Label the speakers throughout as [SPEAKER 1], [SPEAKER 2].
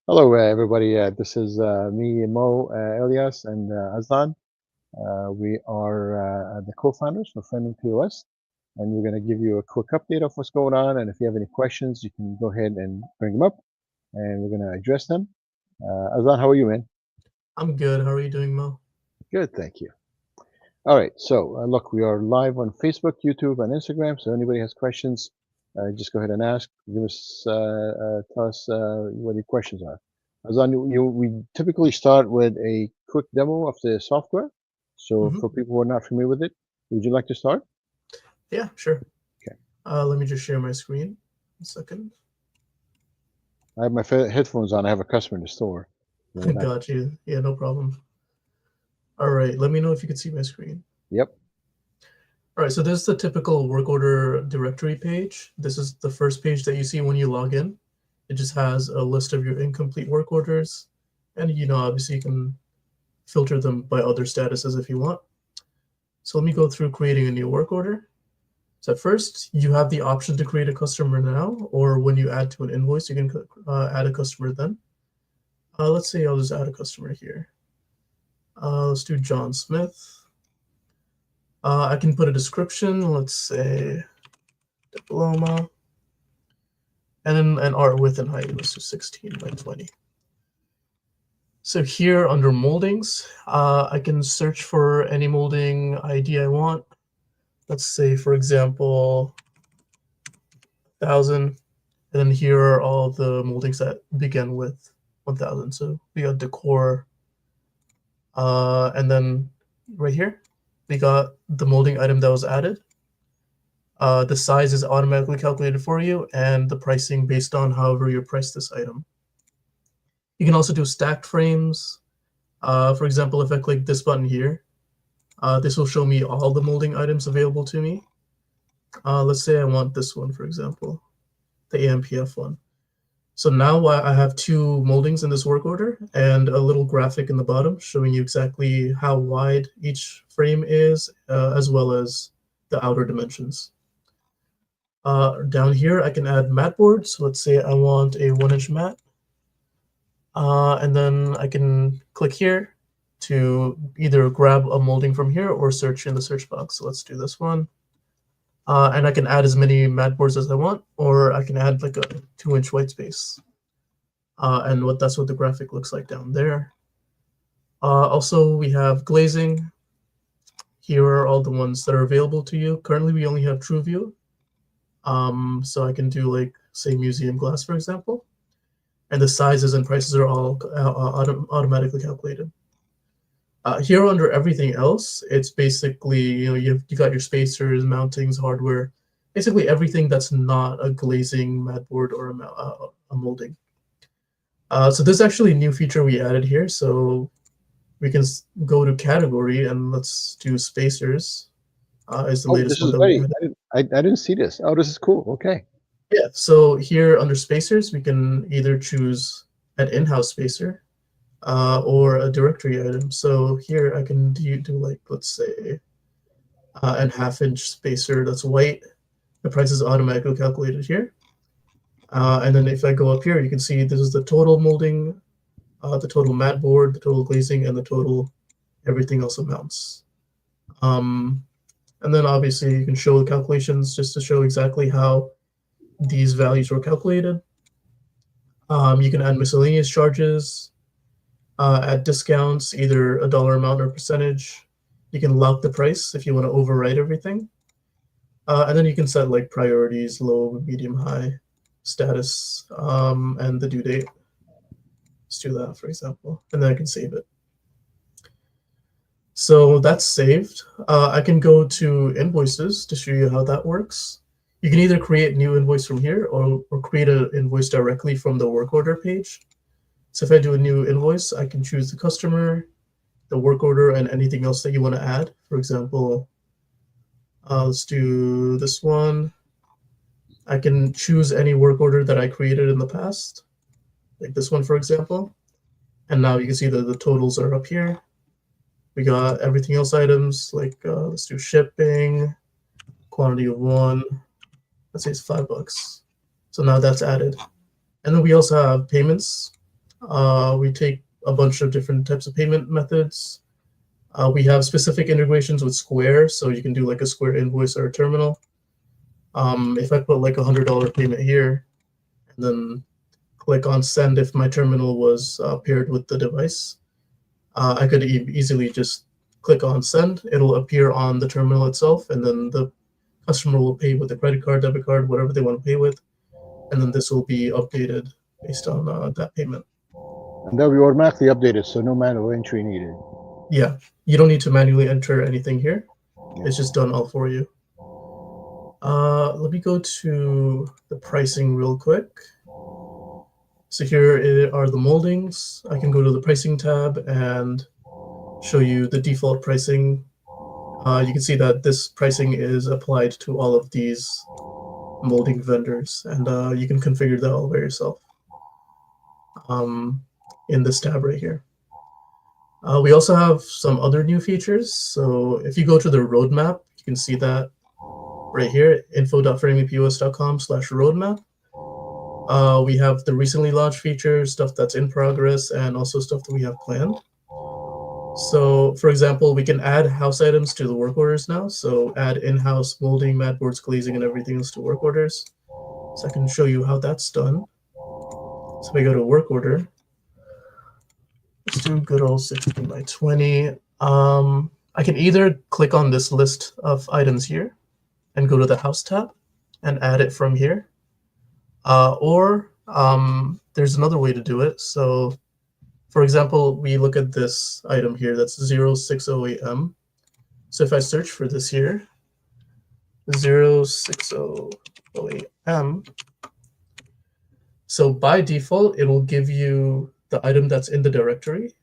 [SPEAKER 1] Hello, everybody. This is me, Mo, Elias, and Azan. We are the co-founders for Framing POS, and we're going to give you a quick update of what's going on. And if you have any questions, you can go ahead and bring them up, and we're going to address them. Azan, how are you, man?
[SPEAKER 2] I'm good. How are you doing, Mo?
[SPEAKER 1] Good, thank you. All right, so look, we are live on Facebook, YouTube, and Instagram. So anybody has questions, just go ahead and ask. Tell us what your questions are. Azan, we typically start with a quick demo of the software. So
[SPEAKER 2] hmm
[SPEAKER 1] for people who are not familiar with it, would you like to start?
[SPEAKER 2] Yeah, sure.
[SPEAKER 1] Okay.
[SPEAKER 2] Let me just share my screen. A second.
[SPEAKER 1] I have my headphones on. I have a customer in the store. So we're not.
[SPEAKER 2] Got you. Yeah, no problem. All right. Let me know if you can see my screen.
[SPEAKER 1] Yep.
[SPEAKER 2] All right. So this is the typical work order directory page. This is the first page that you see when you log in. It just has a list of your incomplete work orders, and obviously you can filter them by other statuses if you want. So let me go through creating a new work order. So at first, you have the option to create a customer now, or when you add to an invoice, you can add a customer then. Let's say I'll just add a customer here. Let's do John Smith. I can put a description, let's say diploma, and then an art width and height, let's do 16 by 20. So here under moldings, I can search for any molding ID I want. Let's say, for example, 1,000. And then here are all the moldings that begin with 1,000. So we got decor. And then right here, we got the molding item that was added. The size is automatically calculated for you, and the pricing based on however you price this item. You can also do stacked frames. For example, if I click this button here, this will show me all the molding items available to me. Let's say I want this one, for example, the AMPF one. So now I have two moldings in this work order and a little graphic in the bottom showing you exactly how wide each frame is, as well as the outer dimensions. Down here, I can add mat boards. So let's say I want a 1-inch mat. And then I can click here to either grab a molding from here or search in the search box. So let's do this one. And I can add as many mat boards as I want, or I can add like a 2-inch white space. And that's what the graphic looks like down there. Also, we have glazing. Here are all the ones that are available to you. Currently, we only have TrueView. So I can do like, say, museum glass, for example. And the sizes and prices are all automatically calculated. Here under everything else, it's basically, you got your spacers, mountings, hardware, basically everything that's not a glazing mat board or a molding. So this is actually a new feature we added here. So we can go to category and let's do spacers. Is the
[SPEAKER 1] Oh,
[SPEAKER 2] latest
[SPEAKER 1] this
[SPEAKER 2] one
[SPEAKER 1] is
[SPEAKER 2] that we
[SPEAKER 1] very.
[SPEAKER 2] added.
[SPEAKER 1] I didn't see this. Oh, this is cool. Okay.
[SPEAKER 2] Yeah, so here under spacers, we can either choose an in-house spacer or a directory item. So here I can do like, let's say, an 1/2-inch spacer that's white. The price is automatically calculated here. And then if I go up here, you can see this is the total molding, the total mat board, the total glazing, and the total everything else amounts. And then obviously you can show the calculations just to show exactly how these values were calculated. You can add miscellaneous charges, add discounts, either a dollar amount or percentage. You can lock the price if you want to overwrite everything. And then you can set like priorities, low, medium, high, status, and the due date. Let's do that, for example, and then I can save it. So that's saved. I can go to invoices to show you how that works. You can either create new invoice from here or create an invoice directly from the work order page. So if I do a new invoice, I can choose the customer, the work order, and anything else that you want to add. For example, let's do this one. I can choose any work order that I created in the past, like this one, for example. And now you can see that the totals are up here. We got everything else items, like let's do shipping, quantity of one. Let's say it's $5. So now that's added. And then we also have payments. We take a bunch of different types of payment methods. We have specific integrations with Square, so you can do like a Square invoice or a terminal. If I put like $100 payment here, and then click on send if my terminal was paired with the device, I could easily just click on send. It'll appear on the terminal itself, and then the customer will pay with a credit card, debit card, whatever they want to pay with, and then this will be updated based on that payment.
[SPEAKER 1] And they'll be automatically updated, so no manual entry needed.
[SPEAKER 2] Yeah, you don't need to manually enter anything here. It's just done all for you. Let me go to the pricing real quick. So here are the moldings. I can go to the pricing tab and show you the default pricing. You can see that this pricing is applied to all of these molding vendors, and you can configure that all by yourself in this tab right here. We also have some other new features. So if you go to the roadmap, you can see that right here, info.framingpos.com/roadmap. We have the recently launched features, stuff that's in progress, and also stuff that we have planned. So, for example, we can add house items to the work orders now. So add in-house molding, mat boards, glazing, and everything else to work orders. So I can show you how that's done. So we go to work order. Let's do good old 16 by 20. I can either click on this list of items here and go to the house tab and add it from here. Or there's another way to do it. So for example, we look at this item here, that's 0608M. So if I search for this here, 0608M, so by default, it will give you the item that's in the directory.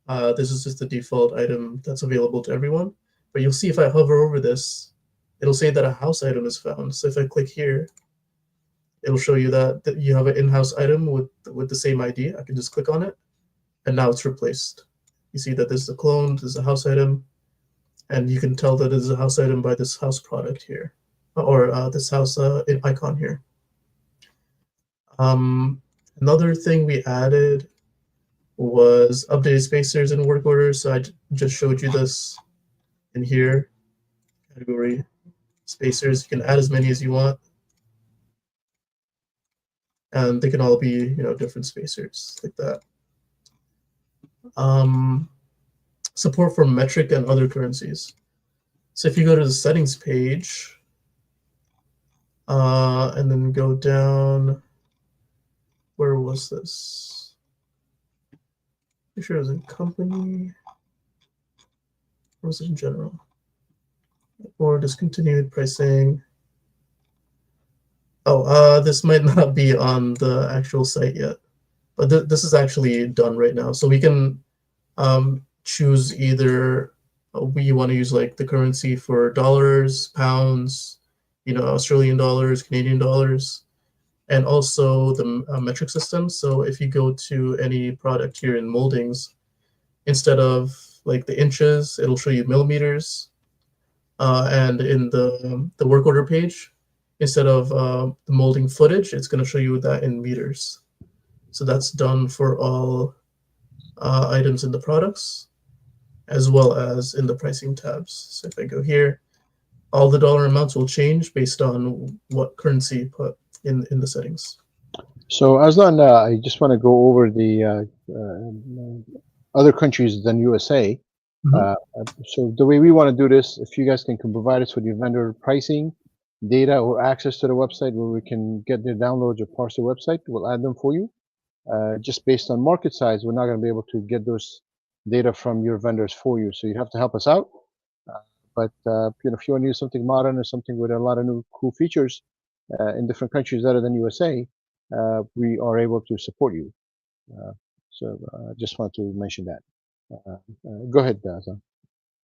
[SPEAKER 2] This is just the default item that's available to everyone. But you'll see if I hover over this, it'll say that a house item is found. So if I click here, it'll show you that you have an in-house item with the same ID. I can just click on it, and now it's replaced. You see that this is a clone, this is a house item, and you can tell that it is a house item by this house product here, or this house icon here. Another thing we added was updated spacers in work orders. So I just showed you this in here, category spacers. You can add as many as you want, and they can all be, different spacers like that. Support for metric and other currencies. So if you go to the settings page, and then go down, where was this? I'm sure it was in company. Or was it in general? Or discontinued pricing. Oh, this might not be on the actual site yet, but this is actually done right now. So we can choose either we want to use like the currency for dollars, pounds, Australian dollars, Canadian dollars, and also the metric system. So if you go to any product here in moldings, instead of like the inches, it'll show you millimeters. And in the work order page, instead of the molding footage, it's going to show you that in meters. So that's done for all items in the products, as well as in the pricing tabs. So if I go here, all the dollar amounts will change based on what currency you put in the settings.
[SPEAKER 1] So Aslan, I just want to go over the other countries than USA. So the way we want to do this, if you guys can provide us with your vendor pricing data or access to the website where we can get their downloads or parse the website, we'll add them for you. Just based on market size, we're not going to be able to get those data from your vendors for you. So you have to help us out. But if you want to use something modern or something with a lot of new cool features in different countries other than USA, we are able to support you. So I just want to mention that. Go ahead, Azam.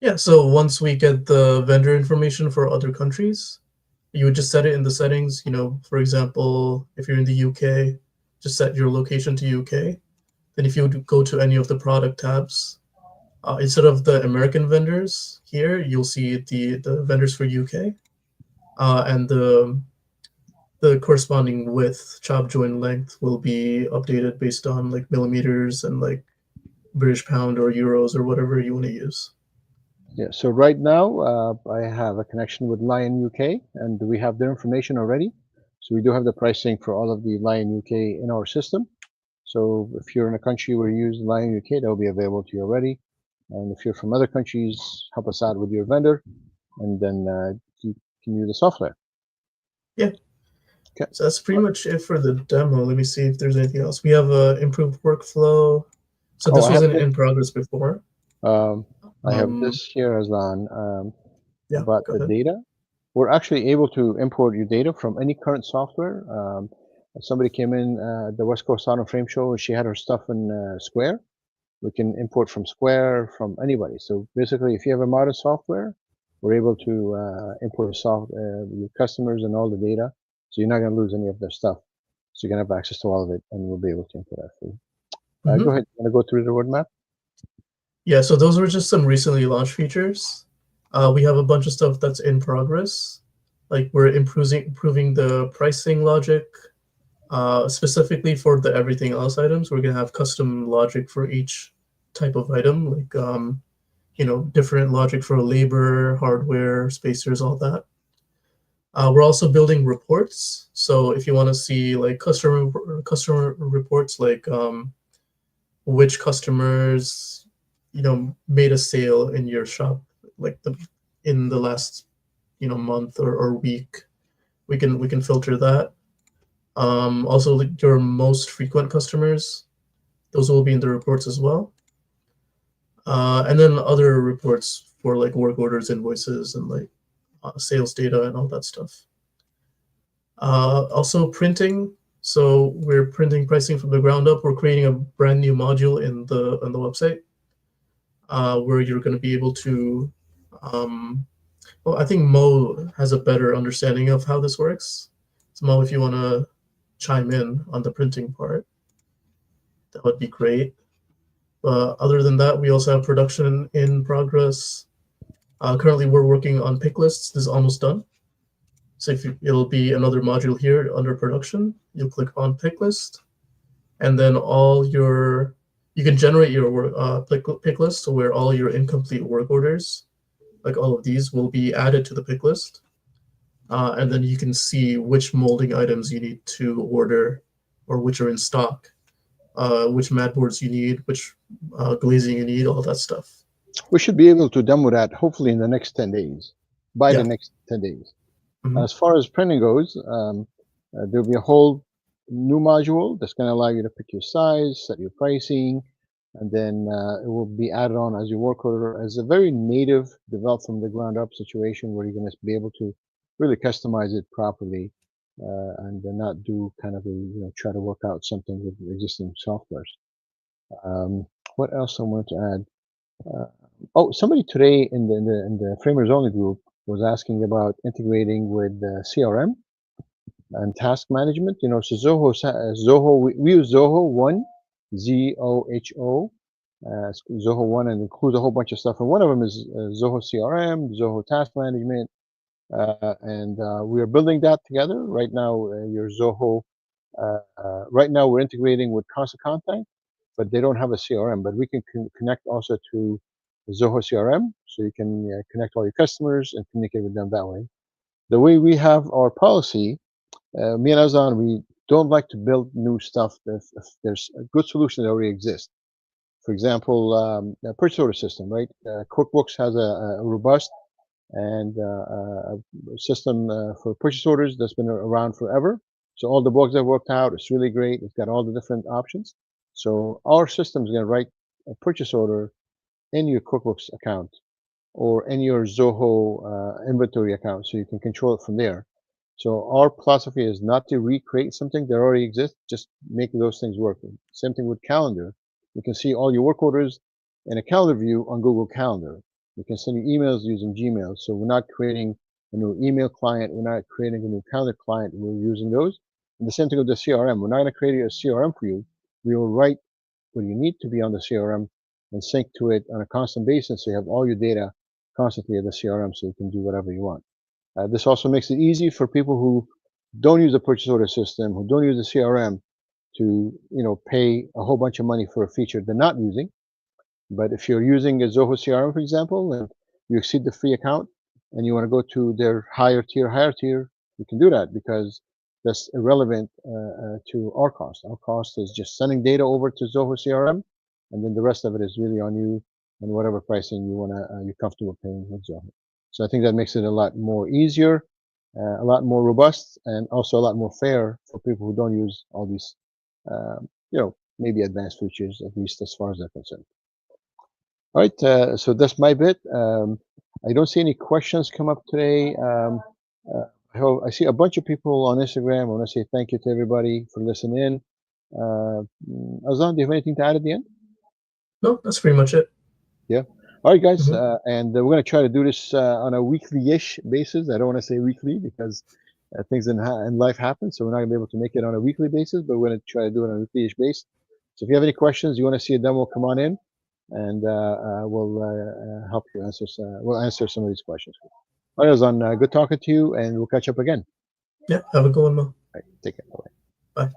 [SPEAKER 2] Yeah, so once we get the vendor information for other countries, you would just set it in the settings. For example, if you're in the UK, just set your location to UK. Then if you would go to any of the product tabs, instead of the American vendors here, you'll see the vendors for UK, and the the corresponding width, chop joint length will be updated based on like millimeters and like British pound or euros or whatever you want to use.
[SPEAKER 1] Yeah, so right now I have a connection with Lion UK, and we have their information already. So we do have the pricing for all of the Lion UK in our system. So if you're in a country where you use Lion UK, that will be available to you already. And if you're from other countries, help us out with your vendor, and then you can use the software.
[SPEAKER 2] Yeah.
[SPEAKER 1] Okay.
[SPEAKER 2] So that's pretty much it for the demo. Let me see if there's anything else. We have a improved workflow. So
[SPEAKER 1] Oh,
[SPEAKER 2] this
[SPEAKER 1] I have
[SPEAKER 2] wasn't
[SPEAKER 1] this.
[SPEAKER 2] in progress before.
[SPEAKER 1] I have this here as on
[SPEAKER 2] Yeah,
[SPEAKER 1] about
[SPEAKER 2] go
[SPEAKER 1] the
[SPEAKER 2] ahead.
[SPEAKER 1] data. We're actually able to import your data from any current software. Somebody came in at the West Coast Auto Frame Show, and she had her stuff in Square. We can import from Square, from anybody. So basically, if you have a modern software, we're able to import your customers and all the data. So you're not going to lose any of their stuff. So you're going to have access to all of it, and we'll be able to import that for you. Go ahead. You want to go through the roadmap?
[SPEAKER 2] Yeah, so those were just some recently launched features. We have a bunch of stuff that's in progress. Like we're improving the pricing logic. Specifically for the everything else items, we're gonna have custom logic for each type of item, like different logic for labor, hardware, spacers, all that. We're also building reports. So if you want to see like customer reports, like which customers made a sale in your shop, like in the last month or week, we can filter that. Also, like your most frequent customers, those will be in the reports as well. And then other reports for like work orders, invoices, and like sales data and all that stuff. Also printing. So we're printing pricing from the ground up. We're creating a brand new module in the website where you're going to be able to. Well, I think Mo has a better understanding of how this works. So Mo, if you want to chime in on the printing part, that would be great. Other than that, we also have production in progress. Currently, we're working on pick lists. This is almost done. So it'll be another module here under production. You'll click on pick list, and then you can generate your pick list, so where all your incomplete work orders, like all of these, will be added to the pick list. And then you can see which molding items you need to order or which are in stock, which mat boards you need, which glazing you need, all that stuff.
[SPEAKER 1] We should be able to demo that hopefully in the next 10 days, by
[SPEAKER 2] Yeah.
[SPEAKER 1] the next 10 days.
[SPEAKER 2] Mhm.
[SPEAKER 1] As far as printing goes, there'll be a whole new module that's going to allow you to pick your size, set your pricing, and then it will be added on as your work order as a very native, developed from the ground up situation where you're going to be able to really customize it properly and then not do kind of try to work out something with existing softwares. What else I wanted to add? Oh, somebody today in the Framers Only group was asking about integrating with CRM and task management. So Zoho, we use Zoho One, ZOHO, Zoho One, and includes a whole bunch of stuff. And one of them is Zoho CRM, Zoho Task Management, and we are building that together right now. Your Zoho. Right now, we're integrating with Constant Contact, but they don't have a CRM. But we can connect also to Zoho CRM, so you can connect all your customers and communicate with them that way. The way we have our policy, me and Azan, we don't like to build new stuff if there's a good solution that already exists. For example, a purchase order system, right? QuickBooks has a robust and a system for purchase orders that's been around forever. So all the bugs have worked out. It's really great. It's got all the different options. So our system is going to write a purchase order in your QuickBooks account or in your Zoho inventory account, so you can control it from there. So our philosophy is not to recreate something that already exists, just make those things work. Same thing with calendar. You can see all your work orders in a calendar view on Google Calendar. You can send your emails using Gmail. So we're not creating a new email client. We're not creating a new calendar client. We're using those. And the same thing with the CRM. We're not going to create a CRM for you. We will write what you need to be on the CRM and sync to it on a constant basis, so you have all your data constantly at the CRM, so you can do whatever you want. This also makes it easy for people who don't use a purchase order system, who don't use the CRM, to pay a whole bunch of money for a feature they're not using. But if you're using a Zoho CRM, for example, and you exceed the free account and you want to go to their higher tier, you can do that because that's irrelevant to our cost. Our cost is just sending data over to Zoho CRM, and then the rest of it is really on you and whatever pricing you're comfortable paying with Zoho. So I think that makes it a lot more easier, a lot more robust, and also a lot more fair for people who don't use all these, maybe advanced features, at least as far as they're concerned. All right, so that's my bit. I don't see any questions come up today. I see a bunch of people on Instagram. I want to say thank you to everybody for listening in. Azan, do you have anything to add at the end?
[SPEAKER 2] No, that's pretty much it.
[SPEAKER 1] Yeah. All right, guys,
[SPEAKER 2] Mm-hmm.
[SPEAKER 1] and we're going to try to do this on a weekly-ish basis. I don't want to say weekly because things in life happen, so we're not going to be able to make it on a weekly basis, but we're going to try to do it on a weekly-ish basis. So if you have any questions, you want to see a demo, come on in, and we'll help you answer. We'll answer some of these questions. All right, Azan, good talking to you, and we'll catch up again.
[SPEAKER 2] Yeah, have a good one, Mo.
[SPEAKER 1] All right, take care. Bye.
[SPEAKER 2] Bye.